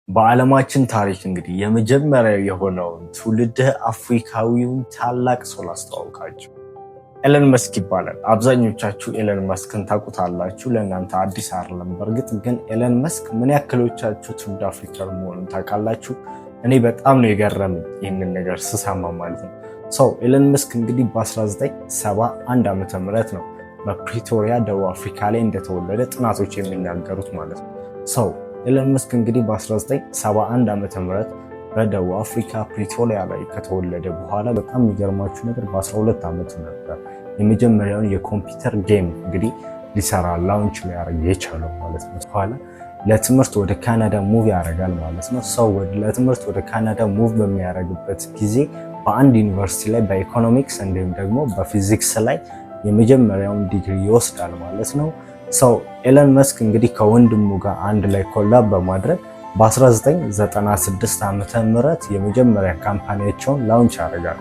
በዓለማችን ታሪክ እንግዲህ የመጀመሪያው የሆነውን ትውልደ አፍሪካዊውን ታላቅ ሰው ላስተዋውቃችሁ። ኤለን መስክ ይባላል። አብዛኞቻችሁ ኤለን መስክን ታውቁታላችሁ፣ ለእናንተ አዲስ አይደለም። በእርግጥ ግን ኤለን መስክ ምን ያክሎቻችሁ ትውልደ አፍሪካዊ መሆኑን ታውቃላችሁ? እኔ በጣም ነው የገረመኝ ይህንን ነገር ስሰማ ማለት ነው። ሰው ኤለን መስክ እንግዲህ በ1971 ዓመተ ምህረት ነው በፕሪቶሪያ ደቡብ አፍሪካ ላይ እንደተወለደ ጥናቶች የሚናገሩት ማለት ነው። ሰው ኤለን መስክ እንግዲህ በ1971 ዓመተ ምህረት በደቡብ አፍሪካ ፕሪቶሪያ ላይ ከተወለደ በኋላ በጣም የሚገርማችሁ ነገር በ12 ዓመቱ ነበር የመጀመሪያውን የኮምፒውተር ጌም እንግዲህ ሊሰራ ላውንች ሊያደርግ የቻለው ማለት ነው። በኋላ ለትምህርት ወደ ካናዳ ሙቭ ያደርጋል ማለት ነው። ሰው ለትምህርት ወደ ካናዳ ሙቭ በሚያደርግበት ጊዜ በአንድ ዩኒቨርሲቲ ላይ በኢኮኖሚክስ እንዲሁም ደግሞ በፊዚክስ ላይ የመጀመሪያውን ዲግሪ ይወስዳል ማለት ነው። ሰው ኤለን መስክ እንግዲህ ከወንድሙ ጋር አንድ ላይ ኮላብ በማድረግ በ1996 ዓመተ ምህረት የመጀመሪያ ካምፓኒያቸውን ላውንች ያደርጋሉ።